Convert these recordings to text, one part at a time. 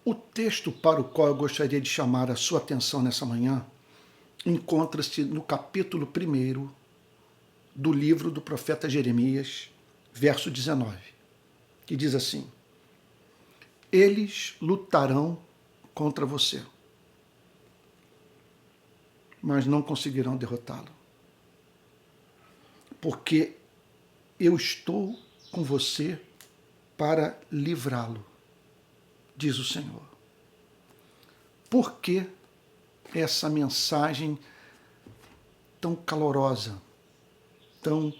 O texto para o qual eu gostaria de chamar a sua atenção nessa manhã encontra-se no capítulo 1 do livro do profeta Jeremias, verso 19, que diz assim: eles lutarão contra você, mas não conseguirão derrotá-lo, porque eu estou com você para livrá-lo, diz o Senhor. Por que essa mensagem tão calorosa, tão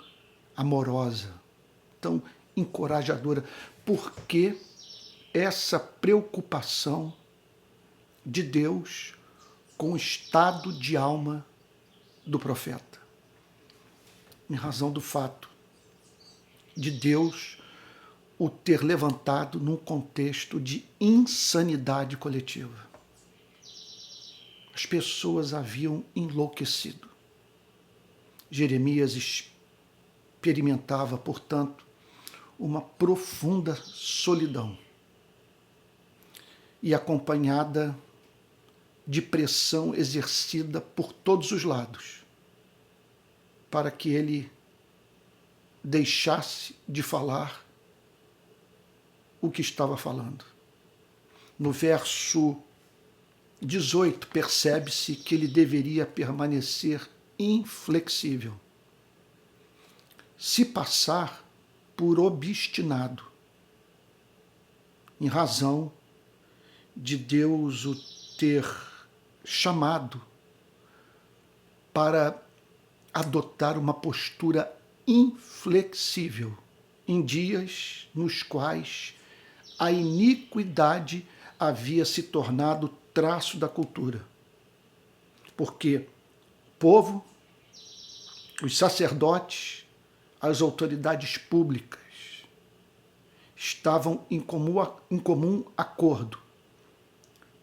amorosa, tão encorajadora? Por que essa preocupação de Deus com o estado de alma do profeta? Em razão do fato de Deus o ter levantado num contexto de insanidade coletiva. As pessoas haviam enlouquecido. Jeremias experimentava, portanto, uma profunda solidão e acompanhada de pressão exercida por todos os lados para que ele deixasse de falar o que estava falando. No verso 18, percebe-se que ele deveria permanecer inflexível, se passar por obstinado, em razão de Deus o ter chamado para adotar uma postura inflexível em dias nos quais a iniquidade havia se tornado traço da cultura. Porque o povo, os sacerdotes, as autoridades públicas estavam em comum acordo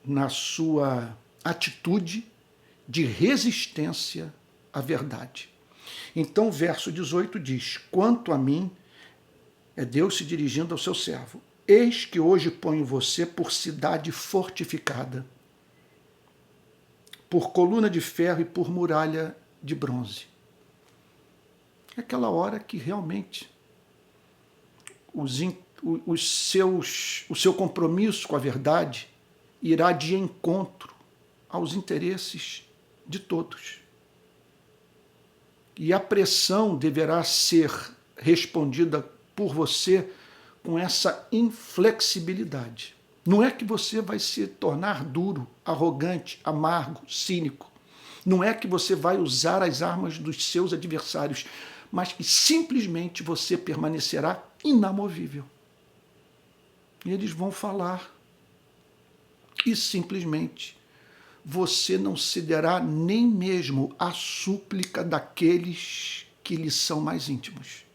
na sua atitude de resistência à verdade. Então o verso 18 diz: quanto a mim, é Deus se dirigindo ao seu servo, eis que hoje ponho você por cidade fortificada, por coluna de ferro e por muralha de bronze. É aquela hora que realmente o seu compromisso com a verdade irá de encontro aos interesses de todos. E a pressão deverá ser respondida por você com essa inflexibilidade. Não é que você vai se tornar duro, arrogante, amargo, cínico. Não é que você vai usar as armas dos seus adversários, mas que simplesmente você permanecerá inamovível. E eles vão falar. E simplesmente você não cederá nem mesmo à súplica daqueles que lhe são mais íntimos.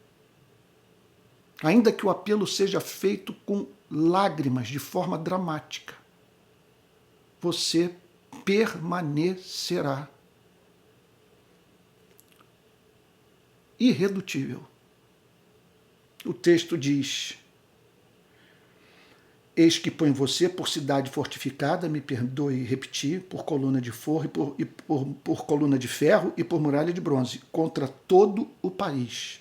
Ainda que o apelo seja feito com lágrimas, de forma dramática, você permanecerá irredutível. O texto diz: eis que põe você por cidade fortificada, me perdoe repetir, por coluna de forro por coluna de ferro e por muralha de bronze, contra todo o país.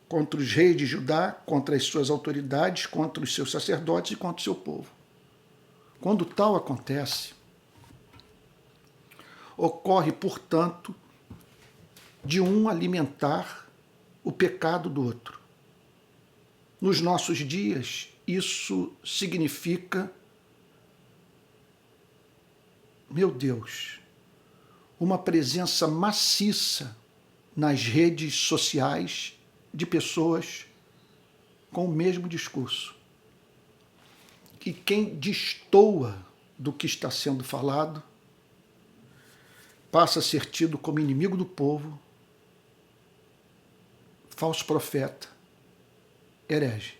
Contra os reis de Judá, contra as suas autoridades, contra os seus sacerdotes e contra o seu povo. Quando tal acontece, ocorre, portanto, de um alimentar o pecado do outro. Nos nossos dias, isso significa, meu Deus, uma presença maciça nas redes sociais de pessoas com o mesmo discurso. E quem destoa do que está sendo falado passa a ser tido como inimigo do povo, falso profeta, herege.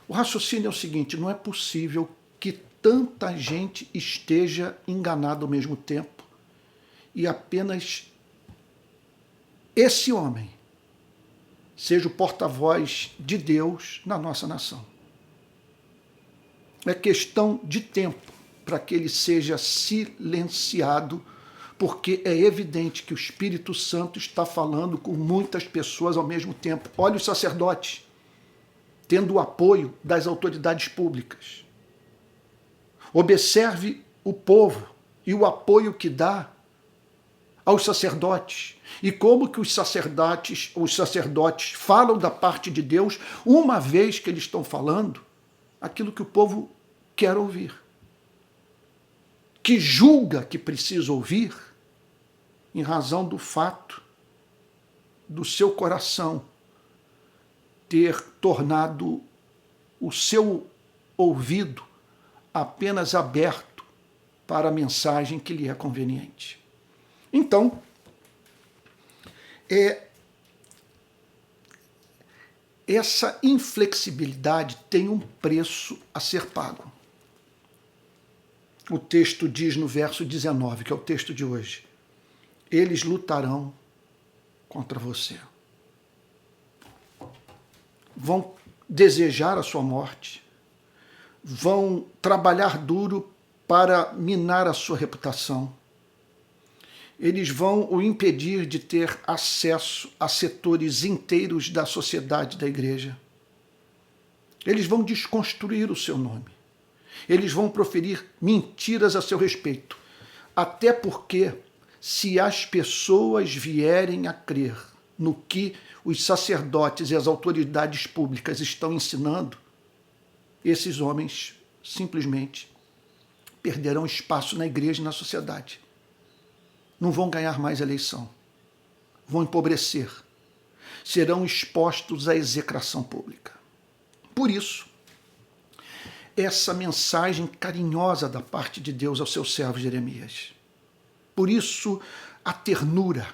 O raciocínio é o seguinte: não é possível que tanta gente esteja enganada ao mesmo tempo e apenas esse homem seja o porta-voz de Deus na nossa nação. É questão de tempo para que ele seja silenciado, porque é evidente que o Espírito Santo está falando com muitas pessoas ao mesmo tempo. Olha os sacerdotes tendo o apoio das autoridades públicas. Observe o povo e o apoio que dá aos sacerdotes. E como que os sacerdotes falam da parte de Deus, uma vez que eles estão falando aquilo que o povo quer ouvir, que julga que precisa ouvir, em razão do fato do seu coração ter tornado o seu ouvido apenas aberto para a mensagem que lhe é conveniente. Então, essa inflexibilidade tem um preço a ser pago. O texto diz no verso 19, que é o texto de hoje: eles lutarão contra você. Vão desejar a sua morte, vão trabalhar duro para minar a sua reputação. Eles vão o impedir de ter acesso a setores inteiros da sociedade da igreja. Eles vão desconstruir o seu nome. Eles vão proferir mentiras a seu respeito. Até porque, se as pessoas vierem a crer no que os sacerdotes e as autoridades públicas estão ensinando, esses homens simplesmente perderão espaço na igreja e na sociedade. Não vão ganhar mais eleição. Vão empobrecer. Serão expostos à execração pública. Por isso, essa mensagem carinhosa da parte de Deus ao seu servo Jeremias. Por isso, a ternura.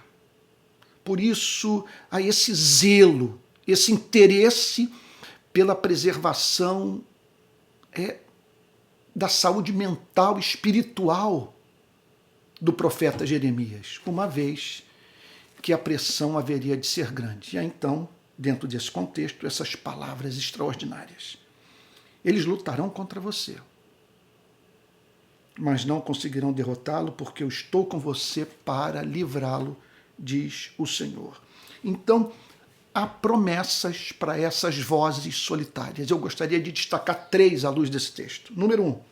Por isso, a esse zelo, esse interesse pela preservação da saúde mental e espiritual do profeta Jeremias, uma vez que a pressão haveria de ser grande. E aí, então, dentro desse contexto, essas palavras extraordinárias. Eles lutarão contra você, mas não conseguirão derrotá-lo, porque eu estou com você para livrá-lo, diz o Senhor. Então, há promessas para essas vozes solitárias. Eu gostaria de destacar 3 à luz desse texto. Número 1.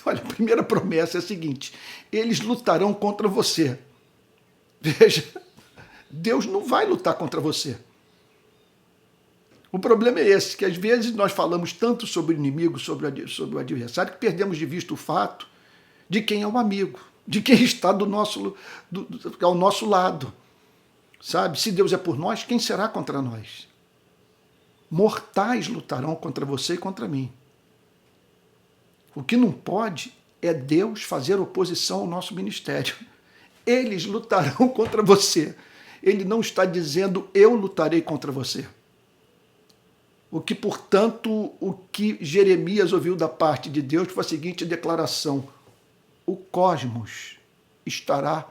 Olha, a primeira promessa é a seguinte: eles lutarão contra você. Veja, Deus não vai lutar contra você. O problema é esse, que às vezes nós falamos tanto sobre o inimigo, sobre o adversário, que perdemos de vista o fato de quem é o amigo, de quem está ao nosso lado. Sabe? Se Deus é por nós, quem será contra nós? Mortais lutarão contra você e contra mim. O que não pode é Deus fazer oposição ao nosso ministério. Eles lutarão contra você. Ele não está dizendo, eu lutarei contra você. O que Jeremias ouviu da parte de Deus foi a seguinte declaração: o cosmos estará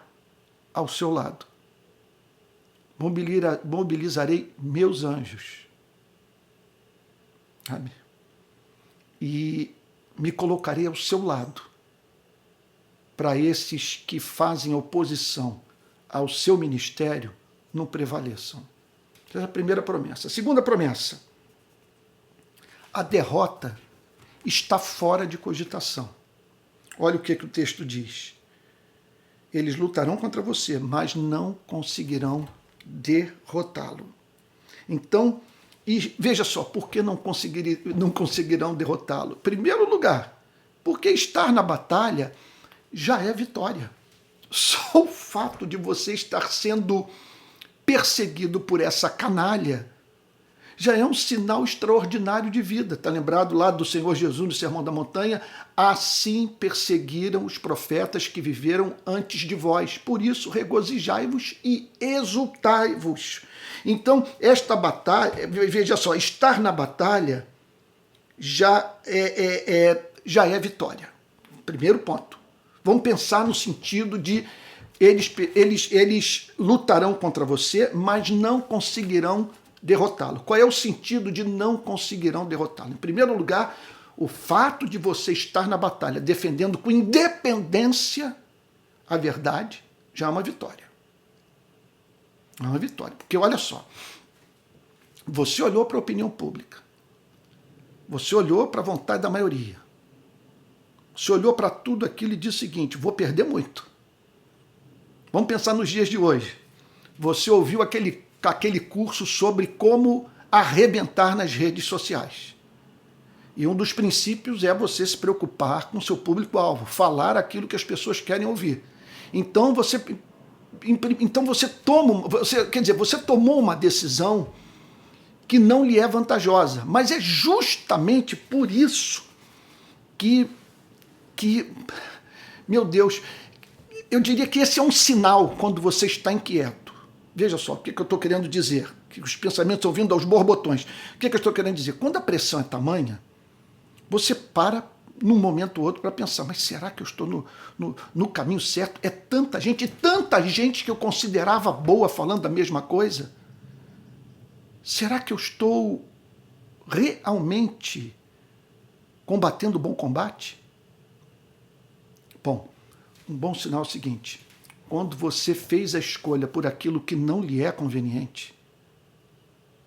ao seu lado. Mobilizarei meus anjos. Sabe? E me colocarei ao seu lado para esses que fazem oposição ao seu ministério não prevaleçam. Essa é a primeira promessa. A segunda promessa: a derrota está fora de cogitação. Olha o que o texto diz. Eles lutarão contra você, mas não conseguirão derrotá-lo. Então, e veja só, por que não conseguirão derrotá-lo? Em primeiro lugar, porque estar na batalha já é vitória. Só o fato de você estar sendo perseguido por essa canalha já é um sinal extraordinário de vida. Está lembrado lá do Senhor Jesus no Sermão da Montanha? Assim perseguiram os profetas que viveram antes de vós. Por isso, regozijai-vos e exultai-vos. Então, esta batalha, veja só, estar na batalha já é vitória. Primeiro ponto. Vamos pensar no sentido de eles lutarão contra você, mas não conseguirão derrotá-lo. Qual é o sentido de não conseguirão derrotá-lo? Em primeiro lugar, o fato de você estar na batalha defendendo com independência a verdade já é uma vitória. É uma vitória. Porque olha só, você olhou para a opinião pública, você olhou para a vontade da maioria, você olhou para tudo aquilo e disse o seguinte: vou perder muito. Vamos pensar nos dias de hoje. Você ouviu aquele curso sobre como arrebentar nas redes sociais. E um dos princípios é você se preocupar com o seu público-alvo, falar aquilo que as pessoas querem ouvir. Então você tomou uma decisão que não lhe é vantajosa, mas é justamente por isso que meu Deus, eu diria que esse é um sinal quando você está inquieto. Veja só, o que eu estou querendo dizer? Que os pensamentos estão vindo aos borbotões. O que eu estou querendo dizer? Quando a pressão é tamanha, você para num momento ou outro para pensar, mas será que eu estou no caminho certo? É tanta gente que eu considerava boa falando a mesma coisa. Será que eu estou realmente combatendo o bom combate? Bom, um bom sinal é o seguinte: quando você fez a escolha por aquilo que não lhe é conveniente,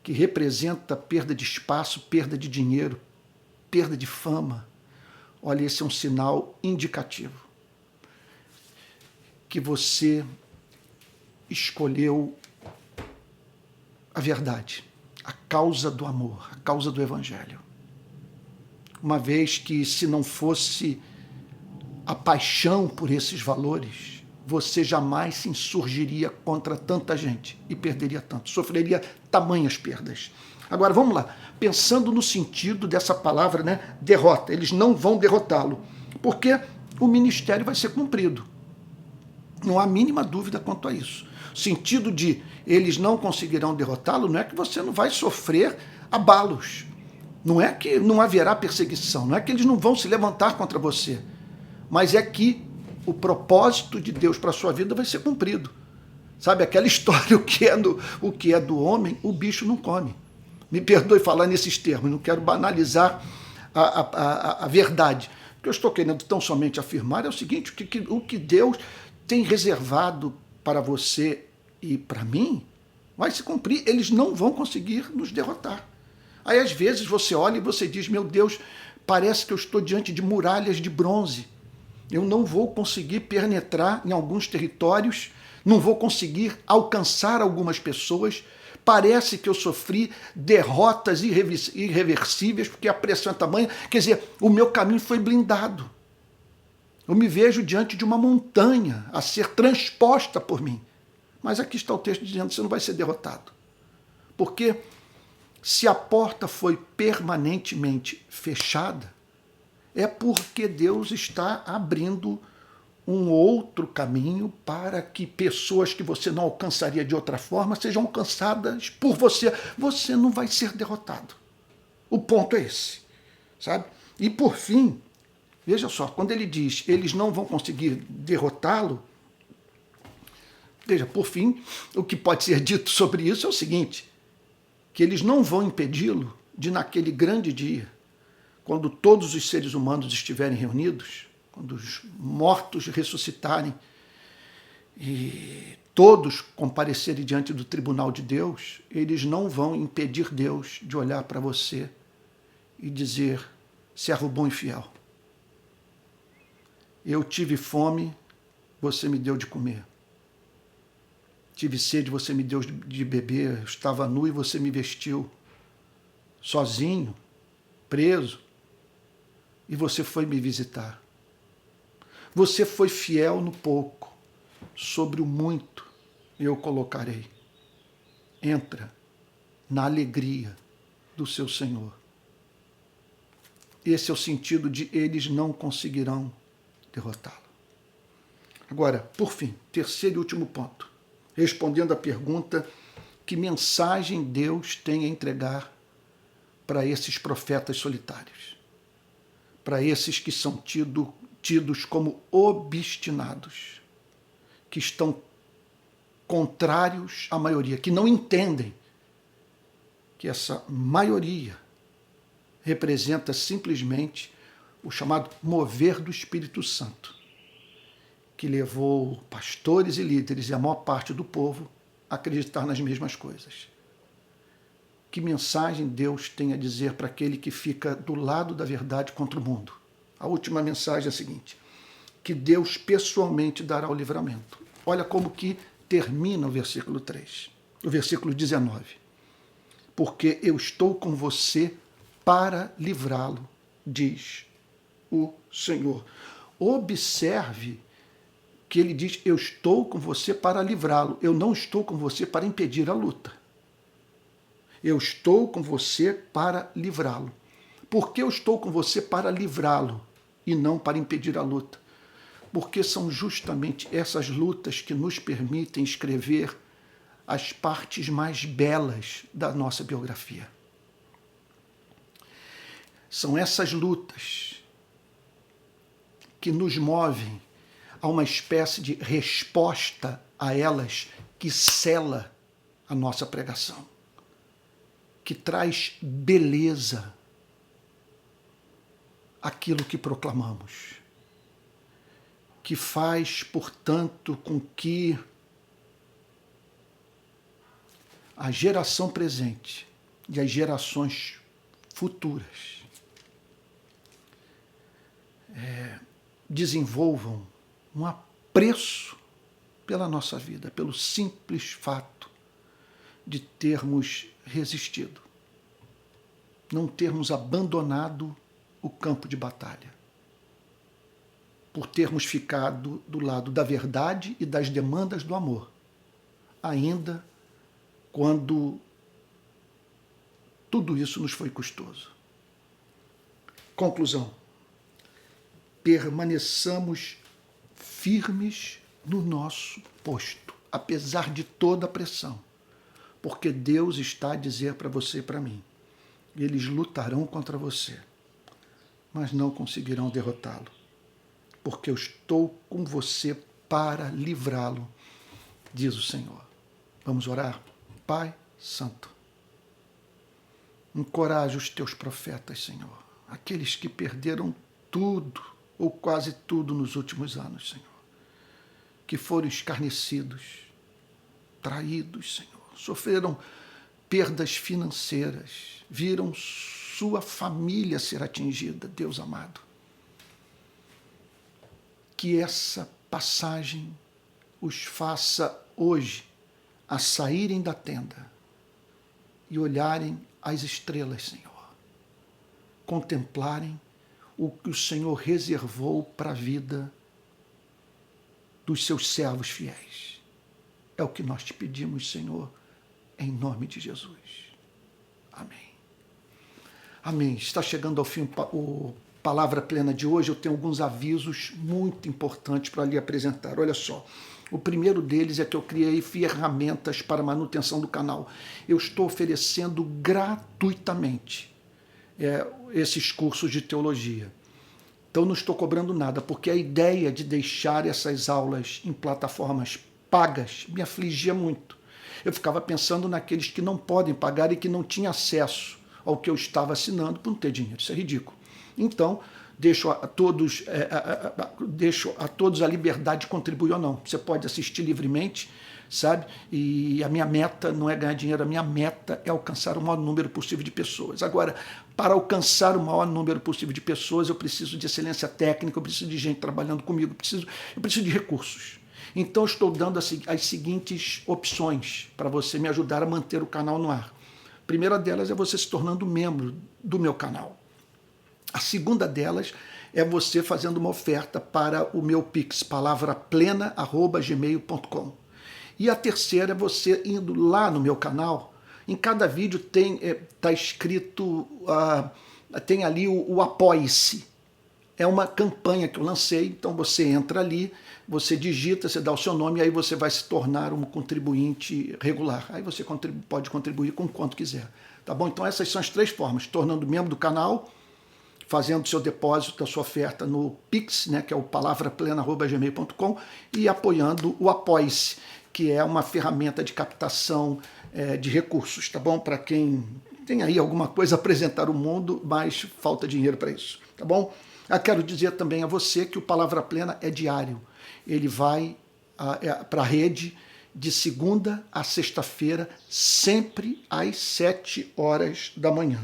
que representa perda de espaço, perda de dinheiro, perda de fama, olha, esse é um sinal indicativo que você escolheu a verdade, a causa do amor, a causa do evangelho. Uma vez que, se não fosse a paixão por esses valores, você jamais se insurgiria contra tanta gente e perderia tanto, sofreria tamanhas perdas. Agora, vamos lá, pensando no sentido dessa palavra, né, derrota, eles não vão derrotá-lo, porque o ministério vai ser cumprido. Não há mínima dúvida quanto a isso. O sentido de eles não conseguirão derrotá-lo não é que você não vai sofrer abalos, não é que não haverá perseguição, não é que eles não vão se levantar contra você, mas é que o propósito de Deus para a sua vida vai ser cumprido. Sabe aquela história, o que é do homem, o bicho não come. Me perdoe falar nesses termos, não quero banalizar a verdade. O que eu estou querendo tão somente afirmar é o seguinte: o que Deus tem reservado para você e para mim vai se cumprir. Eles não vão conseguir nos derrotar. Aí às vezes você olha e você diz: meu Deus, parece que eu estou diante de muralhas de bronze. Eu não vou conseguir penetrar em alguns territórios, não vou conseguir alcançar algumas pessoas. Parece que eu sofri derrotas irreversíveis porque a pressão é tamanha. Quer dizer, o meu caminho foi blindado. Eu me vejo diante de uma montanha a ser transposta por mim. Mas aqui está o texto dizendo que você não vai ser derrotado. Porque se a porta foi permanentemente fechada, é porque Deus está abrindo um outro caminho para que pessoas que você não alcançaria de outra forma sejam alcançadas por você. Você não vai ser derrotado. O ponto é esse, sabe? E por fim, veja só, quando ele diz eles não vão conseguir derrotá-lo, veja, por fim, o que pode ser dito sobre isso é o seguinte: que eles não vão impedi-lo de, naquele grande dia, quando todos os seres humanos estiverem reunidos, quando os mortos ressuscitarem e todos comparecerem diante do tribunal de Deus, eles não vão impedir Deus de olhar para você e dizer: servo bom e fiel, eu tive fome, você me deu de comer. Tive sede, você me deu de beber. Estava nu e você me vestiu. Sozinho, preso, e você foi me visitar. Você foi fiel no pouco, sobre o muito eu colocarei. Entra na alegria do seu Senhor. Esse é o sentido de eles não conseguirão derrotá-lo. Agora, por fim, terceiro e último ponto, respondendo à pergunta: que mensagem Deus tem a entregar para esses profetas solitários, para esses que são tidos como obstinados, que estão contrários à maioria, que não entendem que essa maioria representa simplesmente o chamado mover do Espírito Santo, que levou pastores e líderes e a maior parte do povo a acreditar nas mesmas coisas. Que mensagem Deus tem a dizer para aquele que fica do lado da verdade contra o mundo? A última mensagem é a seguinte: que Deus pessoalmente dará o livramento. Olha como que termina o versículo 3, o versículo 19. Porque eu estou com você para livrá-lo, diz o Senhor. Observe que ele diz: eu estou com você para livrá-lo. Eu não estou com você para impedir a luta. Eu estou com você para livrá-lo. Por que eu estou com você para livrá-lo e não para impedir a luta? Porque são justamente essas lutas que nos permitem escrever as partes mais belas da nossa biografia. São essas lutas que nos movem a uma espécie de resposta a elas que sela a nossa pregação, que traz beleza àquilo que proclamamos, que faz, portanto, com que a geração presente e as gerações futuras desenvolvam um apreço pela nossa vida, pelo simples fato de termos resistido, não termos abandonado o campo de batalha, por termos ficado do lado da verdade e das demandas do amor, ainda quando tudo isso nos foi custoso. Conclusão: permaneçamos firmes no nosso posto, apesar de toda a pressão, porque Deus está a dizer para você e para mim: eles lutarão contra você, mas não conseguirão derrotá-lo, porque eu estou com você para livrá-lo, diz o Senhor. Vamos orar? Pai Santo, encoraja os teus profetas, Senhor, aqueles que perderam tudo ou quase tudo nos últimos anos, Senhor, que foram escarnecidos, traídos, Senhor, sofreram perdas financeiras, viram sua família ser atingida, Deus amado. Que essa passagem os faça hoje a saírem da tenda e olharem as estrelas, Senhor, contemplarem o que o Senhor reservou para a vida dos seus servos fiéis. É o que nós te pedimos, Senhor, em nome de Jesus. Amém. Amém. Está chegando ao fim o Palavra Plena de hoje. Eu tenho alguns avisos muito importantes para lhe apresentar. Olha só. O primeiro deles é que eu criei ferramentas para manutenção do canal. Eu estou oferecendo gratuitamente esses cursos de teologia. Então não estou cobrando nada, porque a ideia de deixar essas aulas em plataformas pagas me afligia muito. Eu ficava pensando naqueles que não podem pagar e que não tinham acesso ao que eu estava assinando por não ter dinheiro. Isso é ridículo. Então, deixo a todos a liberdade de contribuir ou não. Você pode assistir livremente, sabe? E a minha meta não é ganhar dinheiro, a minha meta é alcançar o maior número possível de pessoas. Agora, para alcançar o maior número possível de pessoas, eu preciso de excelência técnica, eu preciso de gente trabalhando comigo, eu preciso de recursos. Então, eu estou dando as seguintes opções para você me ajudar a manter o canal no ar. A primeira delas é você se tornando membro do meu canal. A segunda delas é você fazendo uma oferta para o meu Pix, palavraplena@gmail.com. E a terceira é você indo lá no meu canal. Em cada vídeo está escrito, tem ali o Apoie-se. É uma campanha que eu lancei, então você entra ali, você digita, você dá o seu nome, e aí você vai se tornar um contribuinte regular. Aí você pode contribuir com quanto quiser. Tá bom? Então essas são as três formas: tornando membro do canal, fazendo seu depósito da sua oferta no Pix, né, que é o palavraplena@gmail.com, e apoiando o Apoie-se, que é uma ferramenta de captação de recursos, tá bom? Para quem tem aí alguma coisa a apresentar ao mundo, mas falta dinheiro para isso, tá bom? Eu quero dizer também a você que o Palavra Plena é diário. Ele vai para a rede de segunda a sexta-feira, sempre às 7 horas da manhã.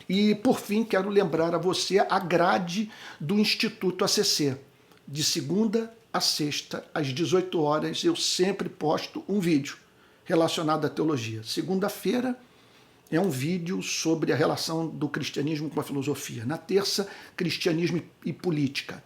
E, por fim, quero lembrar a você a grade do Instituto ACC. De segunda a sexta, às 18 horas, eu sempre posto um vídeo relacionado à teologia. Segunda-feira é um vídeo sobre a relação do cristianismo com a filosofia. Na terça, cristianismo e política.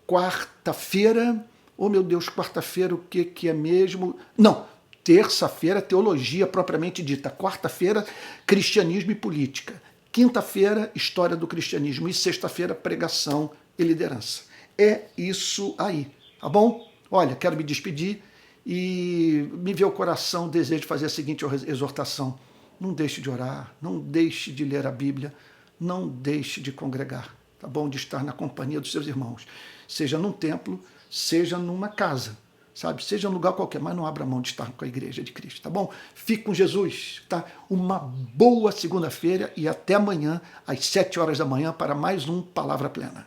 Quarta-feira, oh meu Deus, quarta-feira o que é mesmo? Não, terça-feira, teologia propriamente dita. Quarta-feira, cristianismo e política. Quinta-feira, história do cristianismo. E sexta-feira, pregação e liderança. É isso aí, tá bom? Olha, quero me despedir e me veio ao coração o desejo de fazer a seguinte exortação. Não deixe de orar, não deixe de ler a Bíblia, não deixe de congregar, tá bom? De estar na companhia dos seus irmãos. Seja num templo, seja numa casa, sabe? Seja num lugar qualquer, mas não abra mão de estar com a igreja de Cristo, tá bom? Fique com Jesus, tá? Uma boa segunda-feira e até amanhã, às 7 horas da manhã, para mais um Palavra Plena.